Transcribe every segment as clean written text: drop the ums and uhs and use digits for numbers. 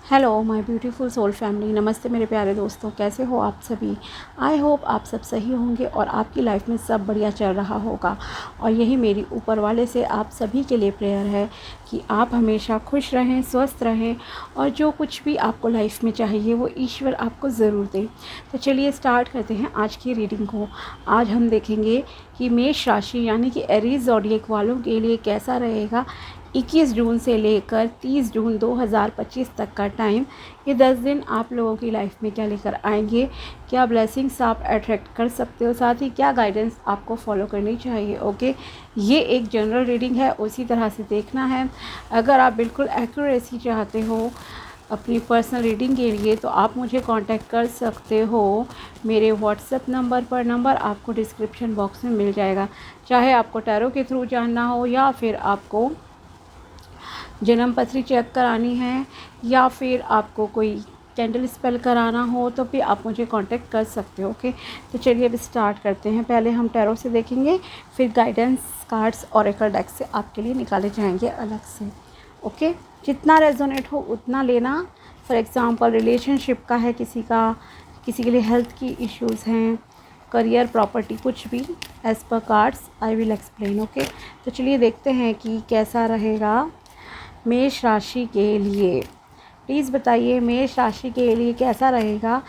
Hello my beautiful soul family. नमस्ते मेरे प्यारे दोस्तों, कैसे हो आप सभी। आई होप आप सब सही होंगे और आपकी लाइफ में सब बढ़िया चल रहा होगा। और यही मेरी ऊपर वाले से आप सभी के लिए प्रेयर है कि आप हमेशा खुश रहें, स्वस्थ रहें और जो कुछ भी आपको लाइफ में चाहिए वो ईश्वर आपको ज़रूर दे। तो चलिए स्टार्ट करते हैं आज की रीडिंग को। आज हम देखेंगे कि मेष राशि यानी कि एरीज ज़ोडिएक वालों के लिए कैसा रहेगा 21 जून से लेकर 30 जून 2025 तक का टाइम। ये 10 दिन आप लोगों की लाइफ में क्या लेकर आएंगे, क्या ब्लेसिंग्स आप अट्रैक्ट कर सकते हो, साथ ही क्या गाइडेंस आपको फॉलो करनी चाहिए। ओके, ये एक जनरल रीडिंग है, उसी तरह से देखना है। अगर आप बिल्कुल एक्यूरेसी चाहते हो अपनी पर्सनल रीडिंग के लिए तो आप मुझे कांटेक्ट कर सकते हो मेरे व्हाट्सएप नंबर पर। नंबर आपको डिस्क्रिप्शन बॉक्स में मिल जाएगा। चाहे आपको टैरो के थ्रू जानना हो या फिर आपको जन्म पत्री चेक करानी है या फिर आपको कोई कैंडल स्पेल कराना हो तो भी आप मुझे कांटेक्ट कर सकते हो। ओके, तो चलिए अब स्टार्ट करते हैं। पहले हम टैरो से देखेंगे, फिर गाइडेंस कार्ड्स ओरेकल डेक से आपके लिए निकाले जाएंगे अलग से। ओके, जितना रेजोनेट हो उतना लेना। फॉर एग्जांपल रिलेशनशिप का है किसी का, किसी के लिए हेल्थ की इश्यूज़ हैं, करियर, प्रॉपर्टी, कुछ भी एज पर cards I will explain. Okay, तो चलिए देखते हैं कि कैसा रहेगा मेष राशि के लिए। प्लीज़ बताइए मेष राशि के लिए कैसा रहेगा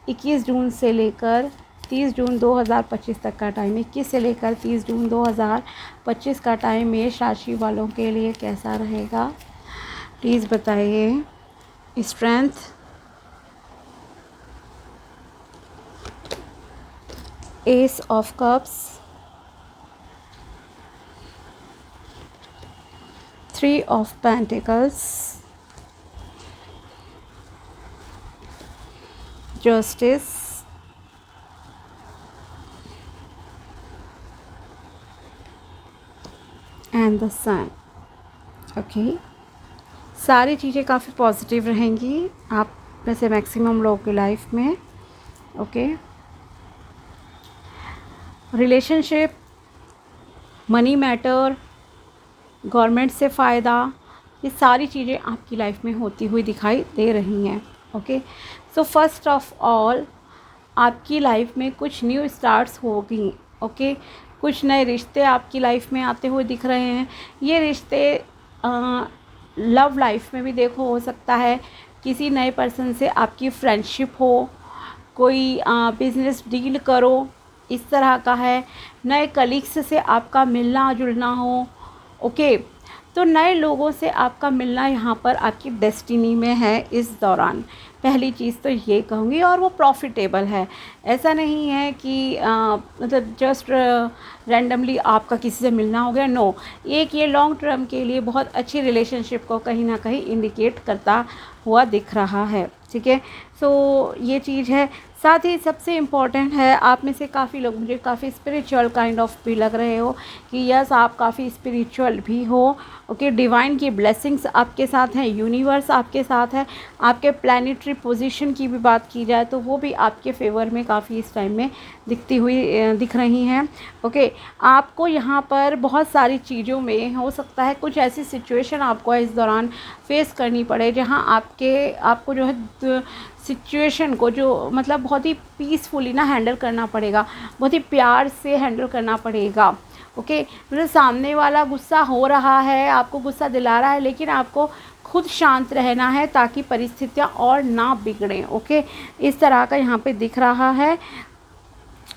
21 जून से लेकर 30 जून 2025 तक का टाइम। 21 से लेकर 30 जून 2025 का टाइम मेष राशि वालों के लिए कैसा रहेगा, प्लीज़ बताइए। Strength, S of cups, 3 of Pentacles, Justice, and the Sun। Okay, सारी चीज़ें काफ़ी पॉजिटिव रहेंगी आप में से मैक्सिमम लोगों की लाइफ में। Okay, relationship, money matter, government से फ़ायदा, ये सारी चीज़ें आपकी लाइफ में होती हुई दिखाई दे रही हैं। Okay, so first of all आपकी लाइफ में कुछ न्यू स्टार्ट्स होगी। ओके, कुछ नए रिश्ते आपकी लाइफ में आते हुए दिख रहे हैं। ये रिश्ते लव लाइफ में भी देखो हो सकता है किसी नए पर्सन से आपकी फ्रेंडशिप हो, कोई बिजनेस डील करो, इस तरह का है। नए कलीग्स से आपका मिलना जुलना हो। ओके, तो नए लोगों से आपका मिलना यहाँ पर आपकी डेस्टिनी में है इस दौरान। पहली चीज़ तो ये कहूँगी, और वो प्रॉफिटेबल है। ऐसा नहीं है कि मतलब जस्ट रैंडमली आपका किसी से मिलना हो गया, नो। एक ये लॉन्ग टर्म के लिए बहुत अच्छी रिलेशनशिप को कहीं ना कहीं इंडिकेट करता हुआ दिख रहा है। ठीक है, सो ये चीज़ है। साथ ही सबसे इम्पॉर्टेंट है, आप में से काफ़ी लोग मुझे काफ़ी स्पिरिचुअल काइंड ऑफ भी लग रहे हो कि यस आप काफ़ी स्पिरिचुअल भी हो। ओके, डिवाइन की ब्लेसिंग्स आपके साथ हैं, यूनिवर्स आपके साथ है। आपके प्लैनेटरी पोजीशन की भी बात की जाए तो वो भी आपके फेवर में काफ़ी इस टाइम में दिख रही हैं। ओके, आपको यहाँ पर बहुत सारी चीज़ों में हो सकता है कुछ ऐसी सिचुएशन आपको इस दौरान फेस करनी पड़े जहाँ आपको जो है सिचुएशन को जो मतलब बहुत ही पीसफुली ना हैंडल करना पड़ेगा, बहुत ही प्यार से हैंडल करना पड़ेगा। ओके, मतलब सामने वाला गुस्सा हो रहा है, आपको गुस्सा दिला रहा है, लेकिन आपको खुद शांत रहना है ताकि परिस्थितियाँ और ना बिगड़ें। ओके, इस तरह का यहाँ पे दिख रहा है।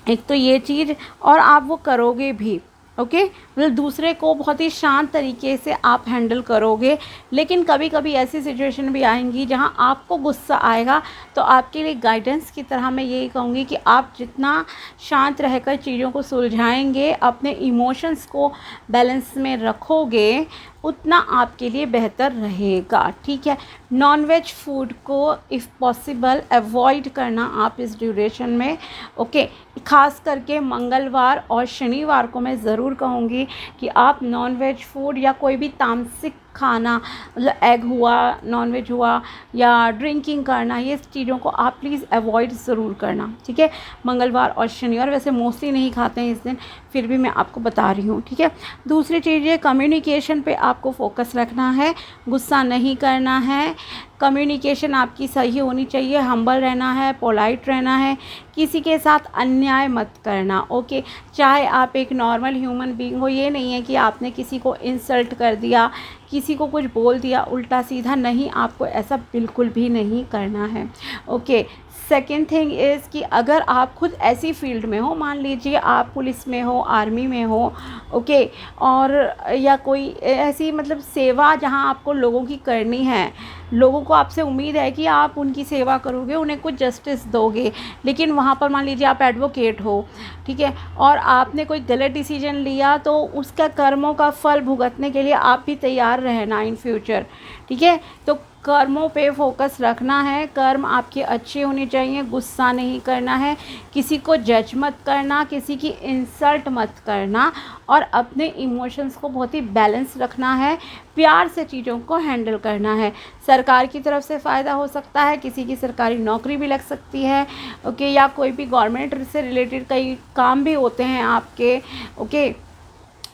एक तो ये चीज़, और आप वो करोगे भी। ओके, मतलब दूसरे को बहुत ही शांत तरीके से आप हैंडल करोगे, लेकिन कभी कभी ऐसी सिचुएशन भी आएंगी जहां आपको गुस्सा आएगा। तो आपके लिए गाइडेंस की तरह मैं यही कहूँगी कि आप जितना शांत रहकर चीज़ों को सुलझाएंगे, अपने इमोशंस को बैलेंस में रखोगे, उतना आपके लिए बेहतर रहेगा। ठीक है, नॉनवेज फूड को इफ़ पॉसिबल अवॉइड करना आप इस ड्यूरेशन में। ओके, ख़ास करके मंगलवार और शनिवार को मैं ज़रूर कहूँगी कि आप नॉनवेज फूड या कोई भी तामसिक खाना, मतलब एग हुआ, नॉनवेज हुआ या ड्रिंकिंग करना, ये चीज़ों को आप प्लीज़ अवॉइड ज़रूर करना, ठीक है। मंगलवार और शनिवार वैसे मोस्टली नहीं खाते हैं इस दिन, फिर भी मैं आपको बता रही हूँ, ठीक है। दूसरी चीज़ ये कम्युनिकेशन पे आपको फोकस रखना है, गुस्सा नहीं करना है, कम्युनिकेशन आपकी सही होनी चाहिए, हम्बल रहना है, पोलाइट रहना है, किसी के साथ अन्याय मत करना, ओके। चाहे आप एक नॉर्मल ह्यूमन बीइंग हो, ये नहीं है कि आपने किसी को इंसल्ट कर दिया, किसी को कुछ बोल दिया उल्टा सीधा, नहीं, आपको ऐसा बिल्कुल भी नहीं करना है, ओके। सेकेंड थिंग इज़ कि अगर आप खुद ऐसी फील्ड में हो, मान लीजिए आप पुलिस में हो, आर्मी में हो, ओके, और या कोई ऐसी मतलब सेवा जहां आपको लोगों की करनी है, लोगों को आपसे उम्मीद है कि आप उनकी सेवा करोगे, उन्हें कुछ जस्टिस दोगे, लेकिन वहाँ पर मान लीजिए आप एडवोकेट हो, ठीक है, और आपने कोई गलत डिसीजन लिया, तो उसका कर्मों का फल भुगतने के लिए आप भी तैयार रहना इन फ्यूचर, ठीक है। तो कर्मों पे फोकस रखना है, कर्म आपके अच्छे होने चाहिए, गुस्सा नहीं करना है, किसी को जज मत करना, किसी की इंसल्ट मत करना, और अपने इमोशंस को बहुत ही बैलेंस रखना है, प्यार से चीज़ों को हैंडल करना है। सरकार की तरफ से फ़ायदा हो सकता है, किसी की सरकारी नौकरी भी लग सकती है, ओके, या कोई भी गवर्नमेंट से रिलेटेड कई काम भी होते हैं आपके, ओके।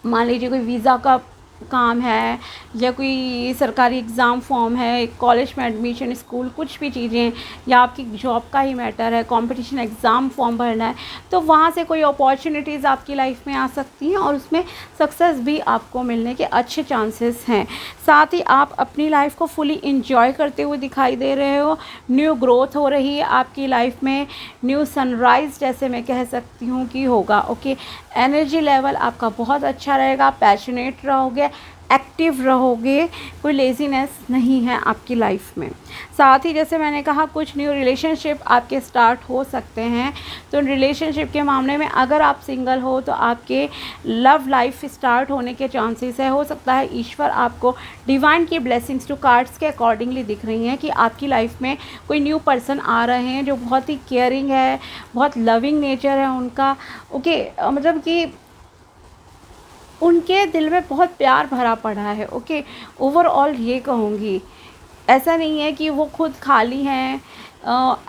मान लीजिए कोई वीज़ा का काम है, या कोई सरकारी एग्ज़ाम फॉर्म है, कॉलेज में एडमिशन, स्कूल, कुछ भी चीज़ें, या आपकी जॉब का ही मैटर है, कंपटीशन एग्ज़ाम फॉर्म भरना है, तो वहाँ से कोई अपॉर्चुनिटीज़ आपकी लाइफ में आ सकती हैं और उसमें सक्सेस भी आपको मिलने के अच्छे चांसेस हैं। साथ ही आप अपनी लाइफ को फुली इंजॉय करते हुए दिखाई दे रहे हो, न्यू ग्रोथ हो रही है आपकी लाइफ में, न्यू सनराइज़ जैसे मैं कह सकती हूँ कि होगा, ओके। एनर्जी लेवल आपका बहुत अच्छा रहेगा, पैशनेट रहोगे, एक्टिव रहोगे, कोई लेज़ीनेस नहीं है आपकी लाइफ में। साथ ही जैसे मैंने कहा कुछ न्यू रिलेशनशिप आपके स्टार्ट हो सकते हैं, तो रिलेशनशिप के मामले में अगर आप सिंगल हो तो आपके लव लाइफ स्टार्ट होने के चांसेस है। हो सकता है ईश्वर आपको डिवाइन की ब्लेसिंग्स जो कार्ड्स के अकॉर्डिंगली दिख रही हैं कि आपकी लाइफ में कोई न्यू पर्सन आ रहे हैं जो बहुत ही केयरिंग है, बहुत लविंग नेचर है उनका, ओके, मतलब कि उनके दिल में बहुत प्यार भरा पड़ा है, ओके। ओवरऑल ये कहूँगी, ऐसा नहीं है कि वो खुद खाली हैं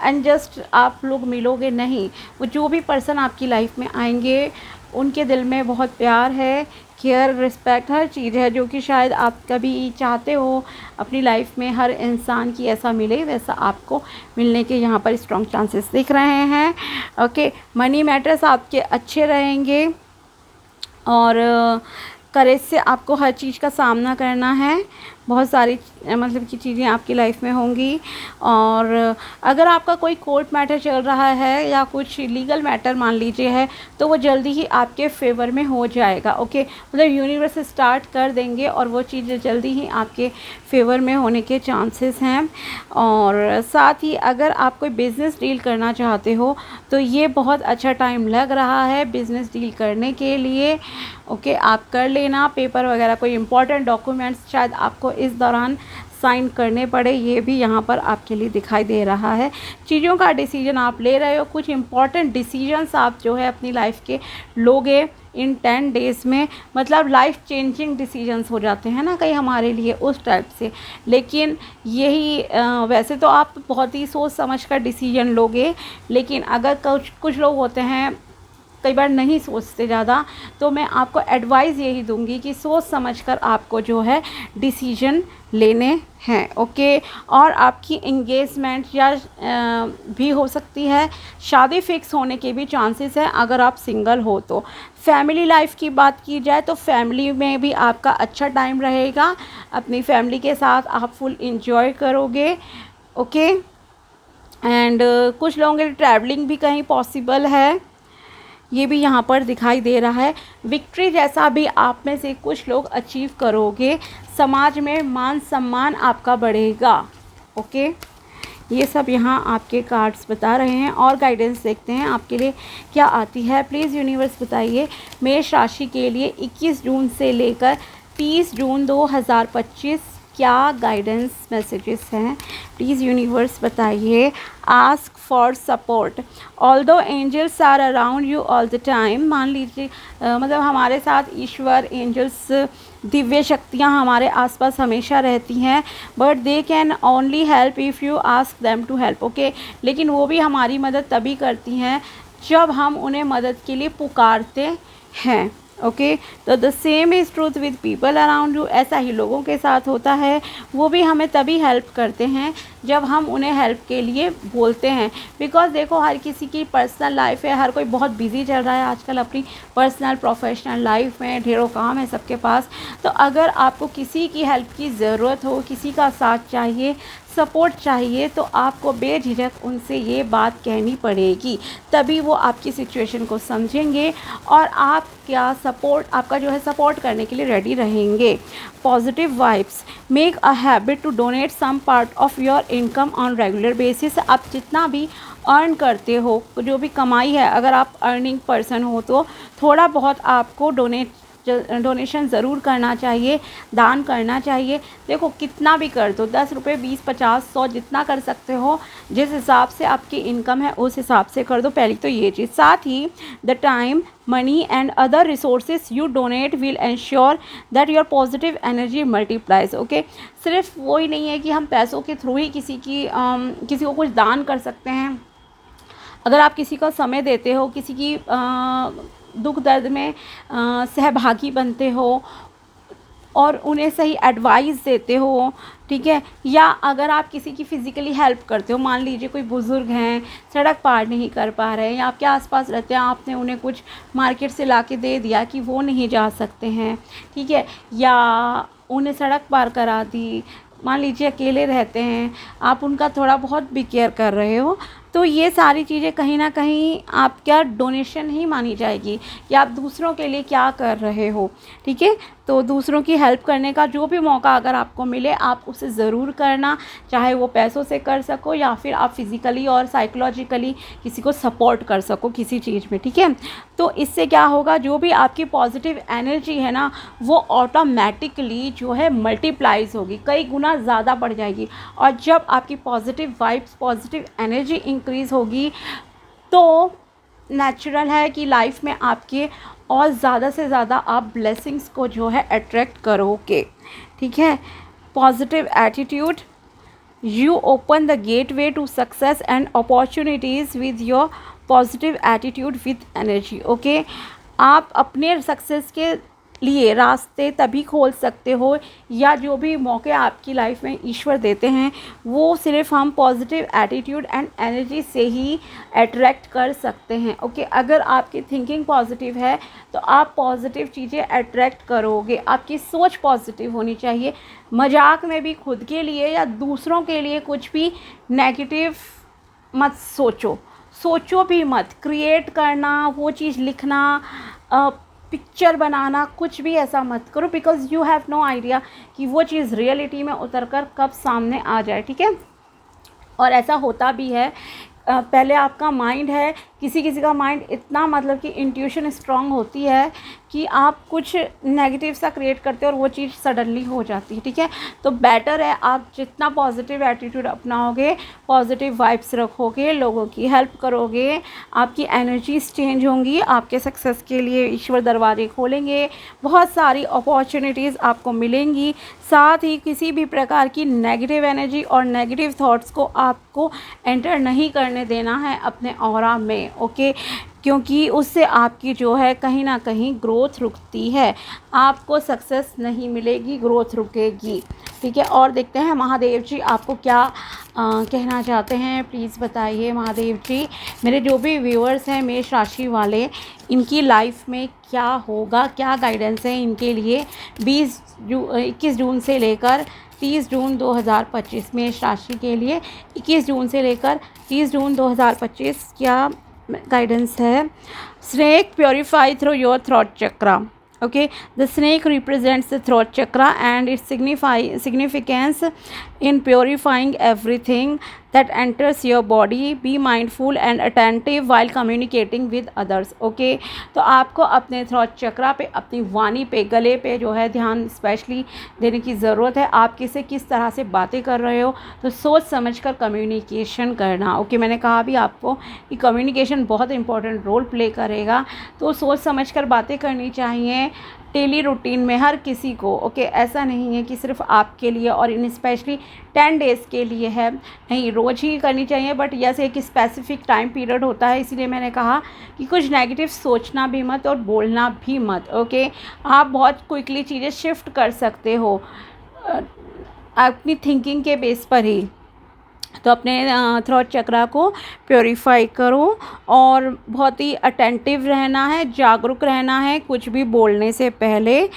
एंड जस्ट आप लोग मिलोगे, नहीं, वो जो भी पर्सन आपकी लाइफ में आएंगे उनके दिल में बहुत प्यार है, केयर, रिस्पेक्ट, हर चीज़ है जो कि शायद आप कभी चाहते हो अपनी लाइफ में हर इंसान की ऐसा मिले, वैसा आपको मिलने के यहाँ पर स्ट्रॉन्ग चांसेस दिख रहे हैं, ओके। मनी मैटर्स आपके अच्छे रहेंगे और करेज से आपको हर चीज़ का सामना करना है, बहुत सारी मतलब की चीज़ें आपकी लाइफ में होंगी। और अगर आपका कोई कोर्ट मैटर चल रहा है या कुछ लीगल मैटर मान लीजिए है, तो वो जल्दी ही आपके फेवर में हो जाएगा, ओके। मतलब यूनिवर्स स्टार्ट कर देंगे और वो चीज़ जल्दी ही आपके फेवर में होने के चांसेस हैं। और साथ ही अगर आप कोई बिज़नेस डील करना चाहते हो तो ये बहुत अच्छा टाइम लग रहा है बिज़नेस डील करने के लिए, ओके। आप कर लेना, पेपर वगैरह कोई इंपॉर्टेंट डॉक्यूमेंट्स शायद आपको इस दौरान साइन करने पड़े, ये भी यहाँ पर आपके लिए दिखाई दे रहा है। चीज़ों का डिसीजन आप ले रहे हो, कुछ इंपॉर्टेंट डिसीजंस आप जो है अपनी लाइफ के लोगे इन 10 डेज़ में, मतलब लाइफ चेंजिंग डिसीजंस हो जाते हैं ना कई हमारे लिए, उस टाइप से। लेकिन यही वैसे तो आप बहुत ही सोच समझ कर डिसीजन लोगे, लेकिन अगर कुछ लोग होते हैं कई बार नहीं सोचते ज़्यादा, तो मैं आपको एडवाइस यही दूंगी कि सोच समझकर आपको जो है डिसीजन लेने हैं, ओके। और आपकी एंगेजमेंट या भी हो सकती है, शादी फिक्स होने के भी चांसेस हैं अगर आप सिंगल हो तो। फैमिली लाइफ की बात की जाए तो फैमिली में भी आपका अच्छा टाइम रहेगा, अपनी फैमिली के साथ आप फुल इंजॉय करोगे, ओके। एंड कुछ लोगों के लिए ट्रैवलिंग भी कहीं पॉसिबल है, ये भी यहाँ पर दिखाई दे रहा है। विक्ट्री जैसा भी आप में से कुछ लोग अचीव करोगे, समाज में मान सम्मान आपका बढ़ेगा, ओके। ये सब यहाँ आपके कार्ड्स बता रहे हैं। और गाइडेंस देखते हैं आपके लिए क्या आती है, प्लीज़ यूनिवर्स बताइए मेष राशि के लिए 21 जून से लेकर 30 जून 2025 क्या गाइडेंस मैसेजेस हैं, प्लीज़ यूनिवर्स बताइए। Ask for support, although angels are around you all the time, मान लीजिए मतलब हमारे साथ ईश्वर, एंजल्स दिव्य शक्तियाँ हमारे आसपास हमेशा रहती हैं, but they can only help if you ask them to help, okay. लेकिन वो भी हमारी मदद तभी करती हैं जब हम उन्हें मदद के लिए पुकारते हैं, ओके। तो the same is truth with people around you, ऐसा ही लोगों के साथ होता है। वो भी हमें तभी हेल्प करते हैं जब हम उन्हें हेल्प के लिए बोलते हैं। बिकॉज़ देखो, हर किसी की पर्सनल लाइफ है, हर कोई बहुत बिजी चल रहा है आजकल अपनी पर्सनल प्रोफेशनल लाइफ में, ढेरों काम है सबके पास। तो अगर आपको किसी की हेल्प की ज़रूरत हो, किसी का साथ चाहिए, सपोर्ट चाहिए, तो आपको बेझिझक उनसे ये बात कहनी पड़ेगी, तभी वो आपकी सिचुएशन को समझेंगे और आपका जो है सपोर्ट करने के लिए रेडी रहेंगे। Positive vibes, make a habit to donate some part of your income on regular basis. आप जितना भी अर्न करते हो, जो भी कमाई है, अगर आप अर्निंग पर्सन हो तो थोड़ा बहुत आपको डोनेशन ज़रूर करना चाहिए, दान करना चाहिए। देखो, कितना भी कर दो, 10 रुपये, 20, 50, 100, जितना कर सकते हो, जिस हिसाब से आपकी इनकम है उस हिसाब से कर दो। पहली तो ये चीज़। साथ ही the time, money and other resources you donate will ensure that your positive energy multiplies, okay. सिर्फ वो ही नहीं है कि हम पैसों के थ्रू ही किसी को कुछ दान कर सकते हैं। अगर आप किसी का समय देते हो, किसी की दुख दर्द में सहभागी बनते हो और उन्हें सही एडवाइस देते हो, ठीक है, या अगर आप किसी की फ़िज़िकली हेल्प करते हो, मान लीजिए कोई बुज़ुर्ग हैं, सड़क पार नहीं कर पा रहे हैं या आपके आसपास रहते हैं, आपने उन्हें कुछ मार्केट से ला के दे दिया कि वो नहीं जा सकते हैं, ठीक है, या उन्हें सड़क पार करा दी, मान लीजिए अकेले रहते हैं, आप उनका थोड़ा बहुत भी केयर कर रहे हो, तो ये सारी चीज़ें कहीं ना कहीं आपका डोनेशन ही मानी जाएगी कि आप दूसरों के लिए क्या कर रहे हो, ठीक है। तो दूसरों की हेल्प करने का जो भी मौका अगर आपको मिले, आप उसे ज़रूर करना, चाहे वो पैसों से कर सको या फिर आप फिज़िकली और साइकोलॉजिकली किसी को सपोर्ट कर सको किसी चीज़ में, ठीक है। तो इससे क्या होगा, जो भी आपकी पॉजिटिव एनर्जी है ना, वो ऑटोमेटिकली जो है मल्टीप्लाइज होगी, कई गुना ज़्यादा बढ़ जाएगी। और जब आपकी positive vibes, positive energy increase होगी, तो नेचुरल है कि लाइफ में आपके और ज़्यादा से ज़्यादा आप ब्लेसिंग्स को जो है अट्रैक्ट करोगे, ठीक है। Positive attitude, you open the gateway to success and opportunities with your positive attitude with energy, okay. आप अपने सक्सेस के लिए रास्ते तभी खोल सकते हो, या जो भी मौके आपकी लाइफ में ईश्वर देते हैं, वो सिर्फ हम पॉजिटिव एटीट्यूड एंड एनर्जी से ही अट्रैक्ट कर सकते हैं, ओके। अगर आपकी थिंकिंग पॉजिटिव है तो आप पॉजिटिव चीज़ें अट्रैक्ट करोगे। आपकी सोच पॉजिटिव होनी चाहिए। मजाक में भी खुद के लिए या दूसरों के लिए कुछ भी नेगेटिव मत सोचो भी मत। क्रिएट करना, वो चीज़ लिखना, पिक्चर बनाना, कुछ भी ऐसा मत करो, because you have no idea कि वो चीज़ रियलिटी में उतरकर कब सामने आ जाए, ठीक है। और ऐसा होता भी है। पहले आपका माइंड है, किसी का माइंड इतना मतलब कि इंट्यूशन स्ट्रांग होती है कि आप कुछ नेगेटिव सा क्रिएट करते हो और वो चीज़ सडनली हो जाती है, ठीक है। तो बेटर है आप जितना पॉजिटिव एटीट्यूड अपनाओगे, पॉजिटिव वाइब्स रखोगे, लोगों की हेल्प करोगे, आपकी एनर्जीज चेंज होंगी, आपके सक्सेस के लिए ईश्वर दरवाजे खोलेंगे, बहुत सारी अपॉर्चुनिटीज़ आपको मिलेंगी। साथ ही किसी भी प्रकार की नेगेटिव एनर्जी और नेगेटिव थॉट्स को आपको एंटर नहीं करने देना है अपने ऑरा में, ओके। क्योंकि उससे आपकी जो है कहीं ना कहीं ग्रोथ रुकती है, आपको सक्सेस नहीं मिलेगी, ग्रोथ रुकेगी, ठीक है। और देखते हैं महादेव जी आपको क्या कहना चाहते हैं, प्लीज़ बताइए महादेव जी। मेरे जो भी व्यूअर्स हैं मेष राशि वाले, इनकी लाइफ में क्या होगा, क्या गाइडेंस है इनके लिए 21 जून से लेकर 30 जून 2025, मेष राशि के लिए 21 जून से लेकर 30 जून 2025 क्या गाइडेंस है। Snake purify through your throat chakra, okay. The snake represents the throat chakra and its significance in purifying everything that enters your body. Be mindful and attentive while communicating with others, okay. तो आपको अपने throat चक्रा पे, अपनी वाणी पे, गले पे जो है ध्यान स्पेशली देने की ज़रूरत है। आप किसे किस तरह से बातें कर रहे हो, तो सोच समझकर कम्युनिकेशन करना, ओके। मैंने कहा भी आपको कि कम्युनिकेशन बहुत इंपॉर्टेंट रोल प्ले करेगा, तो सोच समझकर बातें करनी चाहिए। डेली रूटीन में हर किसी को, ओके। ऐसा नहीं है कि सिर्फ आपके लिए और इन स्पेशली 10 डेज़ के लिए है, नहीं, रोज़ ही करनी चाहिए, बट यस एक स्पेसिफिक टाइम पीरियड होता है। इसीलिए मैंने कहा कि कुछ नेगेटिव सोचना भी मत और बोलना भी मत, ओके। आप बहुत क्विकली चीज़ें शिफ्ट कर सकते हो अपनी थिंकिंग के बेस पर ही। तो अपने थ्रोट चक्रा को प्योरीफाई करो और बहुत ही अटेंटिव रहना है, जागरूक रहना है कुछ भी बोलने से पहले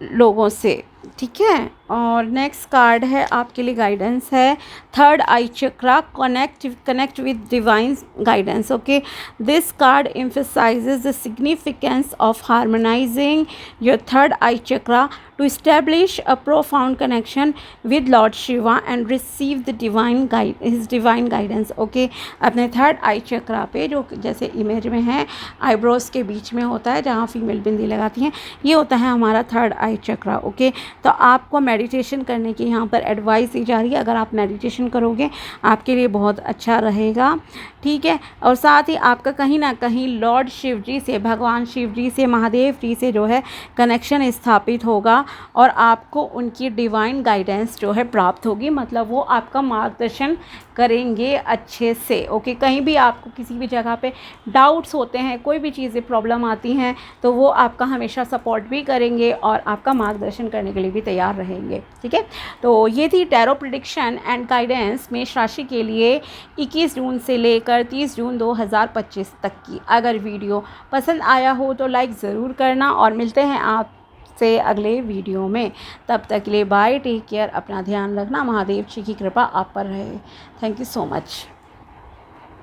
लोगों से, ठीक है। और नेक्स्ट कार्ड है आपके लिए, गाइडेंस है third I chakra, connect with divine guidance, okay. This card emphasizes the significance of harmonizing your third eye chakra to establish a profound connection with Lord Shiva and receive the his divine guidance, okay। अपने third आई चक्रा पे, जो जैसे image में है eyebrows के बीच में होता है जहाँ फीमेल बिंदी लगाती हैं, ये होता है हमारा थर्ड आई चक्रा, ओके। तो आपको मेडिटेशन करने की यहाँ पर एडवाइस दी जा रही है। अगर आप मेडिटेशन करोगे आपके लिए बहुत अच्छा रहेगा, ठीक है। और साथ ही आपका कहीं ना कहीं लॉर्ड शिव जी से, भगवान शिव जी से, महादेव जी से जो है कनेक्शन स्थापित होगा और आपको उनकी डिवाइन गाइडेंस जो है प्राप्त होगी, मतलब वो आपका मार्गदर्शन करेंगे अच्छे से, ओके। कहीं भी आपको किसी भी जगह पे डाउट्स होते हैं, कोई भी चीज़ें प्रॉब्लम आती हैं, तो वो आपका हमेशा सपोर्ट भी करेंगे और आपका मार्गदर्शन करने के लिए भी तैयार रहेंगे, ठीक है। तो ये थी टैरो प्रेडिक्शन एंड गाइडेंस मेष राशि के लिए 21 जून से लेकर 30 जून 2025 तक की। अगर वीडियो पसंद आया हो तो लाइक ज़रूर करना और मिलते हैं आपसे अगले वीडियो में। तब तक के लिए बाय, टेक केयर, अपना ध्यान रखना, महादेव जी की कृपा आप पर रहे। Thank you so much.